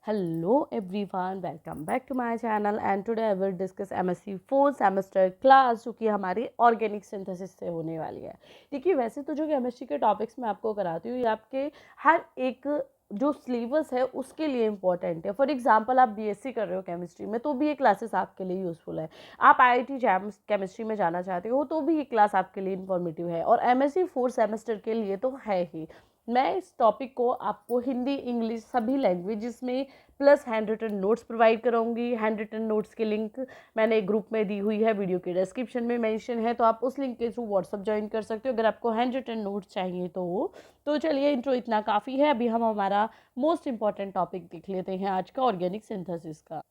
Hello everyone, welcome back to my channel and today I will discuss MSc 4th semester class जो कि हमारी organic synthesis से होने वाली है। देखिए वैसे तो जो केमिस्ट्री के टॉपिक्स मैं आपको कराती हूँ ये आपके हर एक जो सिलेबस है उसके लिए इम्पॉर्टेंट है। फॉर एग्जांपल आप बीएससी कर रहे हो केमिस्ट्री में तो भी ये क्लासेस आपके लिए यूजफुल है। आप आईआईटी जैम केमिस्ट्री में जाना चाहते हो तो भी ये क्लास आपके लिए इन्फॉर्मेटिव है और एमएससी 4th सेमेस्टर के लिए तो है ही। मैं इस टॉपिक को आपको हिंदी इंग्लिश सभी लैंग्वेजेस में plus handwritten notes provide कराऊंगी। हैंड रिटन नोट्स की लिंक मैंने एक ग्रुप में दी हुई है, वीडियो के डिस्क्रिप्शन में मेंशन है, तो आप उस लिंक के थ्रू व्हाट्सअप ज्वाइन कर सकते हो अगर आपको हैंड रिटन नोट्स चाहिए तो चलिए इंट्रो इतना काफ़ी है। अभी हम हमारा मोस्ट इंपॉर्टेंट टॉपिक देख लेते हैं आज का, ऑर्गेनिक सिंथेसिस का।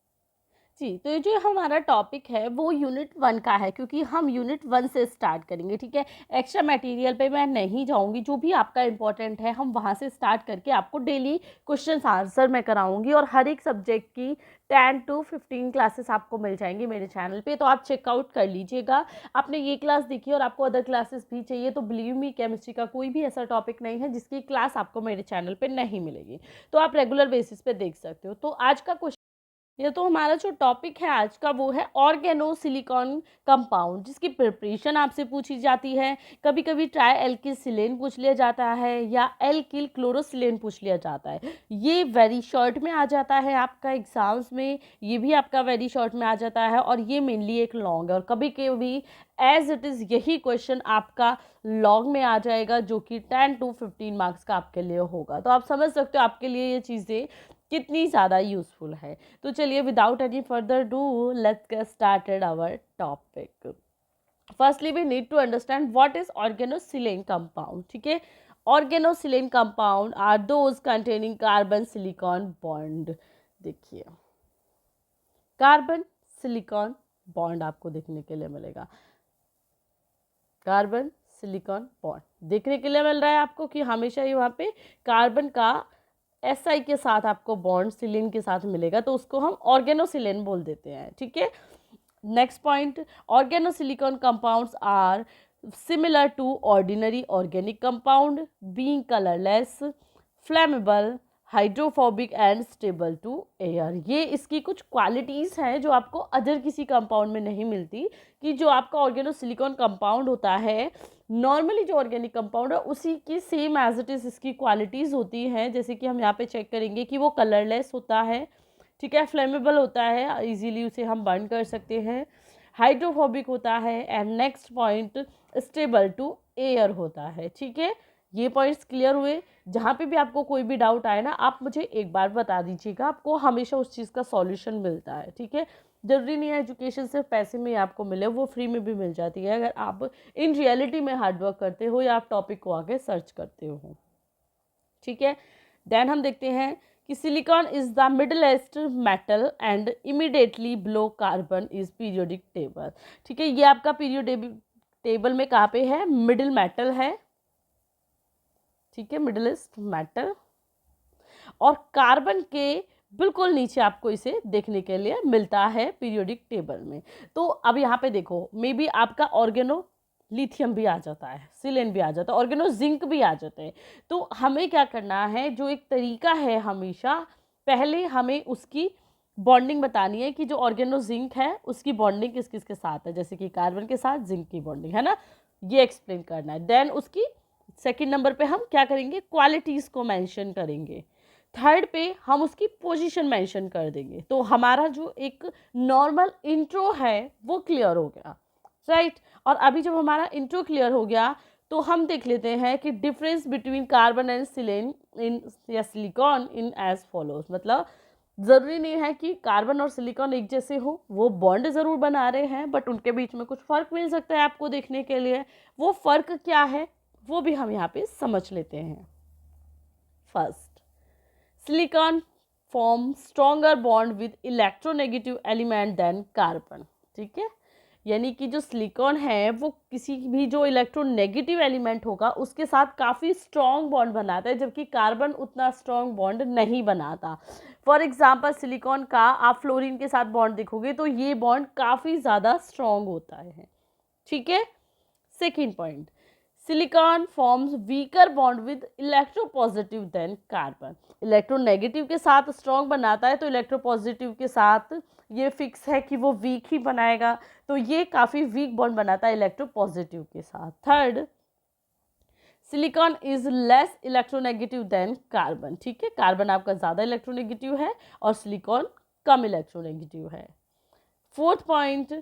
जी, तो ये जो हमारा टॉपिक है वो यूनिट 1 का है क्योंकि हम यूनिट 1 से स्टार्ट करेंगे, ठीक है। एक्स्ट्रा मटेरियल पे मैं नहीं जाऊंगी, जो भी आपका इंपॉर्टेंट है हम वहाँ से स्टार्ट करके आपको डेली क्वेश्चन आंसर मैं कराऊंगी और हर एक सब्जेक्ट की 10 to 15 क्लासेस आपको मिल जाएंगी मेरे चैनल पे, तो आप चेकआउट कर लीजिएगा। आपने ये क्लास देखी और आपको अदर क्लासेस भी चाहिए तो बिलीव मी केमिस्ट्री का कोई भी ऐसा टॉपिक नहीं है जिसकी क्लास आपको मेरे चैनल पे नहीं मिलेगी, तो आप रेगुलर बेसिस पे देख सकते हो। तो आज का क्वेश्चन, ये तो हमारा जो टॉपिक है आज का वो है ऑर्गेनो सिलिकॉन कंपाउंड, जिसकी प्रिपरेशन आपसे पूछी जाती है। कभी कभी ट्राई एल्किल सिलेन पूछ लिया जाता है या एल्किल क्लोरोसिलेन पूछ लिया जाता है। ये वेरी शॉर्ट में आ जाता है आपका एग्जाम्स में, ये भी आपका वेरी शॉर्ट में आ जाता है और ये मेनली एक लॉन्ग है और कभी कभी एज इट इज़ यही क्वेश्चन आपका लॉन्ग में आ जाएगा जो कि 10 to 15 मार्क्स का आपके लिए होगा। तो आप समझ सकते हो आपके लिए ये चीज़ें कितनी ज़्यादा यूजफुल है। तो चलिए without any further ado let's get started our topic. Firstly we need to understand what is organosilane compound, ठीक है। Organosilane compound are those containing carbon silicon bond. देखिए कार्बन सिलिकॉन बॉन्ड आपको देखने के लिए मिलेगा, कार्बन सिलिकॉन बॉन्ड देखने के लिए मिल रहा है आपको कि हमेशा ही वहाँ पे कार्बन का एसआई के साथ आपको बॉन्ड सिलिन के साथ मिलेगा, तो उसको हम ऑर्गेनोसिलेन बोल देते हैं, ठीक है। Next point, organosilicon compounds are similar to ordinary organic compound being colourless, flammable, hydrophobic and stable to air. ये इसकी कुछ क्वालिटीज़ हैं जो आपको अदर किसी कंपाउंड में नहीं मिलती, कि जो आपका ऑर्गेनोसिलिकॉन कंपाउंड होता है नॉर्मली जो ऑर्गेनिक कंपाउंड है उसी की सेम एज इट इज़ इसकी क्वालिटीज़ होती हैं। जैसे कि हम यहाँ पे चेक करेंगे कि वो कलरलेस होता है, ठीक है, फ्लेमेबल होता है, इजीली उसे हम बर्न कर सकते हैं, हाइड्रोफोबिक होता है and next point stable to air होता है, ठीक है। ये पॉइंट्स क्लियर हुए। जहाँ पे भी आपको कोई भी डाउट आए ना आप मुझे एक बार बता दीजिएगा, आपको हमेशा उस चीज़ का सॉल्यूशन मिलता है, ठीक है। जरूरी नहीं है एजुकेशन सिर्फ पैसे में ही आपको मिले, वो फ्री में भी मिल जाती है अगर आप इन रियलिटी में हार्डवर्क करते हो या आप टॉपिक को आगे सर्च करते हो, ठीक है। देन हम देखते हैं कि silicon is the middlest metal and immediately below carbon is periodic table, ठीक है। ये आपका पीरियोडिक टेबल में कहाँ पे है, मिडिल मेटल है, ठीक है, मिडलेस्ट मेटल, और कार्बन के बिल्कुल नीचे आपको इसे देखने के लिए मिलता है पीरियोडिक टेबल में। तो अब यहाँ पे देखो मे बी आपका ऑर्गेनो लिथियम भी आ जाता है, सिलेन भी आ जाता है, ऑर्गेनो जिंक भी आ जाते हैं। तो हमें क्या करना है, जो एक तरीका है हमेशा पहले हमें उसकी बॉन्डिंग बतानी है कि जो ऑर्गेनो जिंक है उसकी बॉन्डिंग किस किस के साथ है, जैसे कि कार्बन के साथ जिंक की बॉन्डिंग है ना, ये एक्सप्लेन करना है। देन उसकी सेकंड नंबर पे हम क्या करेंगे, क्वालिटीज़ को मेंशन करेंगे। थर्ड पे हम उसकी पोजीशन मेंशन कर देंगे। तो हमारा जो एक नॉर्मल इंट्रो है वो क्लियर हो गया, राइट। और अभी जब हमारा इंट्रो क्लियर हो गया तो हम देख लेते हैं कि डिफरेंस बिटवीन कार्बन एंड सिलेन इन या सिलिकॉन इन एज फॉलोज। मतलब ज़रूरी नहीं है कि कार्बन और सिलिकॉन एक जैसे हो, वो बॉन्ड ज़रूर बना रहे हैं बट उनके बीच में कुछ फ़र्क मिल सकता है आपको देखने के लिए। वो फ़र्क क्या है वो भी हम यहाँ पे समझ लेते हैं। First, silicon form stronger bond with electronegative element than carbon, ठीक है। यानी कि जो सिलिकॉन है वो किसी भी जो इलेक्ट्रोनेगेटिव एलिमेंट होगा उसके साथ काफ़ी स्ट्रॉन्ग बॉन्ड बनाता है, जबकि कार्बन उतना स्ट्रॉन्ग बॉन्ड नहीं बनाता। फॉर एग्जांपल सिलिकॉन का आप फ्लोरीन के साथ बॉन्ड देखोगे तो ये बॉन्ड काफ़ी ज़्यादा स्ट्रॉन्ग होता है, ठीक है। Second point, silicon forms weaker bond with electropositive than carbon. Electronegative के साथ स्ट्रॉन्ग बनाता है तो इलेक्ट्रोपॉजिटिव के साथ ये फिक्स है कि वो वीक ही बनाएगा, तो ये काफ़ी वीक बॉन्ड बनाता है इलेक्ट्रोपॉजिटिव के साथ। Third, silicon is less electronegative than carbon. ठीक है, कार्बन आपका ज़्यादा इलेक्ट्रोनेगेटिव है और सिलिकॉन कम इलेक्ट्रोनेगेटिव है। Fourth point,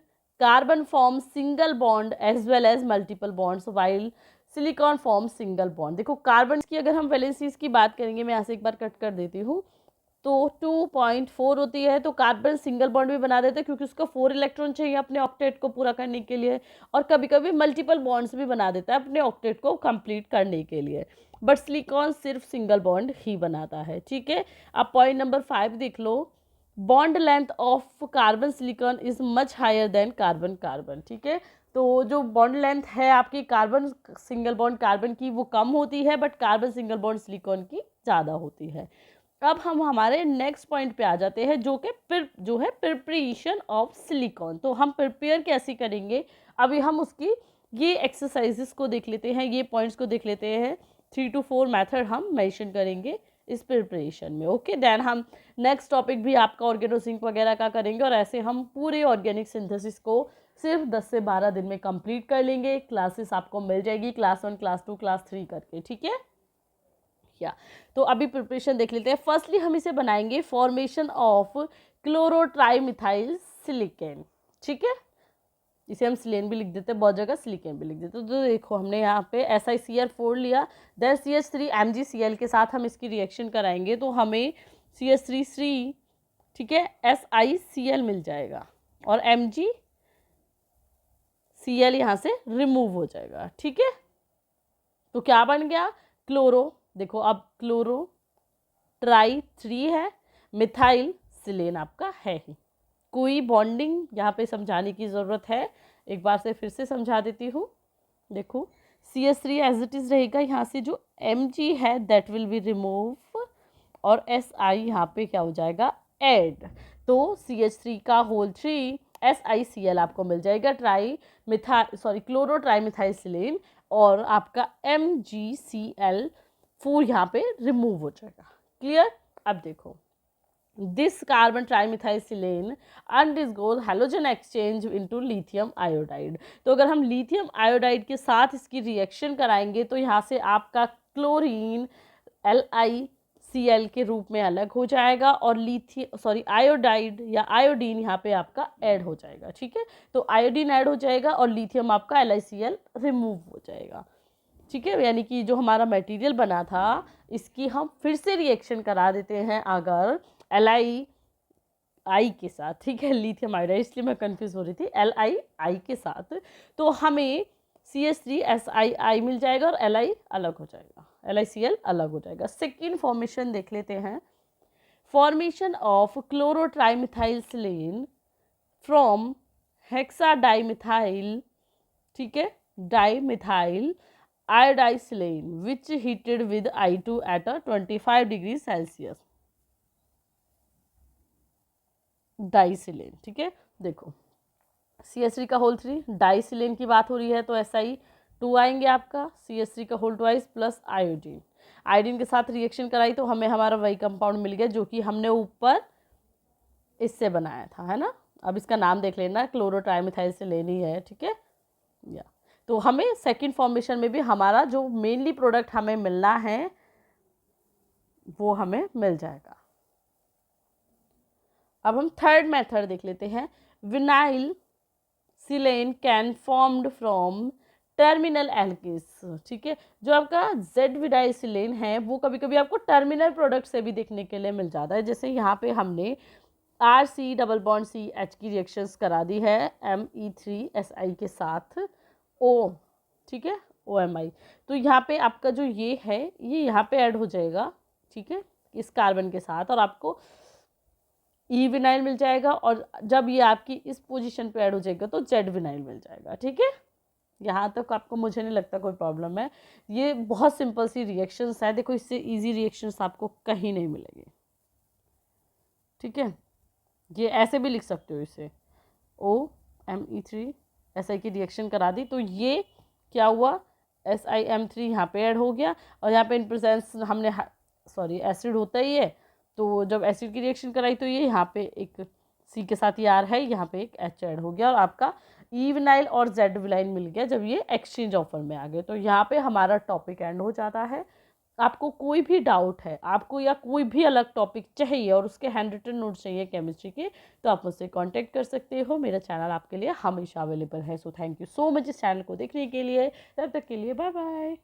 carbon form single bond as well as multiple bonds while silicon form single bond. देखो कार्बन की अगर हम वैलेंसीज की बात करेंगे, मैं यहाँ से एक बार कट कर देती हूँ, तो 2.4 होती है, तो कार्बन सिंगल बॉन्ड भी बना देते हैं क्योंकि उसको 4 इलेक्ट्रॉन चाहिए अपने ऑक्टेट को पूरा करने के लिए, और कभी कभी मल्टीपल बॉन्ड्स भी बना देता है अपने ऑक्टेट को कंप्लीट करने के लिए, बट सिलिकॉन सिर्फ सिंगल बॉन्ड ही बनाता है। ठीक है, अब पॉइंट नंबर 5 देख लो, bond length of carbon silicon is much higher than carbon carbon. ठीक है, तो जो बॉन्ड लेंथ है आपकी कार्बन सिंगल बॉन्ड कार्बन की वो कम होती है, but carbon single bond silicon की ज़्यादा होती है। अब हम हमारे नेक्स्ट पॉइंट पे आ जाते हैं जो है प्रिपरेशन ऑफ सिलिकॉन। तो हम प्रिपेयर कैसे करेंगे, अभी हम उसकी ये एक्सरसाइजेस को देख लेते हैं, ये पॉइंट्स को देख लेते हैं। 3 to 4 मेथड हम मेंशन करेंगे इस प्रिपरेशन में। ओके, देन हम नेक्स्ट टॉपिक भी आपका ऑर्गेनोजिंक वगैरह का करेंगे, और ऐसे हम पूरे ऑर्गेनिक सिंथेसिस को सिर्फ 10 से 12 दिन में कंप्लीट कर लेंगे। क्लासेस आपको मिल जाएगी क्लास 1, क्लास 2, क्लास 3 करके। ठीक है, या तो अभी प्रिपरेशन देख लेते हैं। फर्स्टली हम इसे बनाएंगे फॉर्मेशन ऑफ क्लोरोट्राइमिथाइल सिलिकेन। ठीक है, इसे हम सिलेन भी लिख देते हैं, बहुत जगह सिलिकेन भी लिख देते हैं। तो देखो हमने यहाँ पे SiCl4 लिया, देन CH3 MgCl के साथ हम इसकी रिएक्शन कराएंगे तो हमें CH3 ठीक है SiCl मिल जाएगा, और MgCl यहाँ से रिमूव हो जाएगा। ठीक है, तो क्या बन गया, क्लोरो, देखो अब क्लोरो ट्राई 3 है, मिथाइल सिलेन आपका है ही, कोई बॉन्डिंग यहाँ पे समझाने की ज़रूरत है, एक बार से फिर से समझा देती हूँ। देखो CH3 एज इट इज़ रहेगा, यहाँ से जो Mg है दैट विल बी रिमूव, और Si यहाँ पे क्या हो जाएगा, ऐड, तो CH3 का होल 3 SiCl आपको मिल जाएगा, क्लोरो ट्राईमिथाइल सिलेन, और आपका MgCl4 यहाँ पे रिमूव हो जाएगा। क्लियर, अब देखो this carbon trimethylsilane undergoes halogen exchange into lithium iodide. तो अगर हम लिथियम आयोडाइड के साथ इसकी रिएक्शन कराएंगे तो यहाँ से आपका क्लोरीन LiCl के रूप में अलग हो जाएगा, और आयोडाइड या आयोडीन यहाँ पे आपका ऐड हो जाएगा। ठीक है, तो आयोडीन ऐड हो जाएगा और लिथियम आपका LiCl रिमूव हो जाएगा। ठीक है, यानी कि जो हमारा मटेरियल बना था इसकी हम फिर से रिएक्शन करा देते हैं अगर Li के साथ। ठीक है, लिथियम आयोडाइड, इसलिए मैं कंफ्यूज हो रही थी, Li के साथ, तो हमें CH3SiI मिल जाएगा और Li अलग हो जाएगा, LiCl अलग हो जाएगा। सेकेंड फॉर्मेशन देख लेते हैं, फॉर्मेशन ऑफ क्लोरोट्राईमिथाइलसिलेन फ्रॉम हेक्साडाइमिथाइल, ठीक है, dimethyl iodizylene which heated with I2 at a 25 degrees Celsius डाइसिलेन। ठीक है, देखो CH3 का होल 3, डाइसिलेन की बात हो रही है तो Si2 आएंगे आपका, CH3 का होल 2 प्लस आयोडीन के साथ रिएक्शन कराई तो हमें हमारा वही कंपाउंड मिल गया जो कि हमने ऊपर इससे बनाया था, है ना। अब इसका नाम देख लेना, क्लोरोट्राईमिथाइलसिलेन ही है। ठीक है, या तो हमें सेकंड फॉर्मेशन में भी हमारा जो मेनली प्रोडक्ट हमें मिलना है वो हमें मिल जाएगा। अब हम थर्ड मेथड देख लेते हैं, vinyl silane can formed from terminal एल्किस। ठीक है, जो आपका जेड विनाइल सिलेन है वो कभी कभी आपको टर्मिनल प्रोडक्ट से भी देखने के लिए मिल जाता है, जैसे यहाँ पे हमने RC डबल बॉन्ड CH की रिएक्शंस करा दी है Me3Si के साथ O, ठीक है, OMI, तो यहाँ पे आपका जो ये है ये यहाँ पे ऐड हो जाएगा। ठीक है, इस कार्बन के साथ, और आपको E विनाइल मिल जाएगा, और जब ये आपकी इस पोजीशन पे ऐड हो जाएगा तो जेड विनाइल मिल जाएगा। ठीक है, यहाँ तक आपको मुझे नहीं लगता कोई प्रॉब्लम है, ये बहुत सिंपल सी रिएक्शंस है, देखो इससे इजी रिएक्शंस आपको कहीं नहीं मिलेंगे। ठीक है, ये ऐसे भी लिख सकते हो इसे, O Me3 SI की रिएक्शन करा दी तो ये क्या हुआ, SiM3 यहाँ पे ऐड हो गया, और यहाँ पे इन प्रेजेंस हमने एसिड होता ही है, तो जब एसिड की रिएक्शन कराई तो ये यहाँ पे एक C के साथ ये R है, यहाँ पे एक H ऐड हो गया, और आपका E विनाइल और Z विनाइल मिल गया जब ये एक्सचेंज ऑफर में आ गए। तो यहाँ पे हमारा टॉपिक एंड हो जाता है। आपको कोई भी डाउट है, आपको या कोई भी अलग टॉपिक चाहिए और उसके हैंड रिटन नोट चाहिए केमिस्ट्री के, तो आप मुझसे कांटेक्ट कर सकते हो। मेरा चैनल आपके लिए हमेशा अवेलेबल है। So thank you so much इस चैनल को देखने के लिए। तब तक के लिए बाय बाय।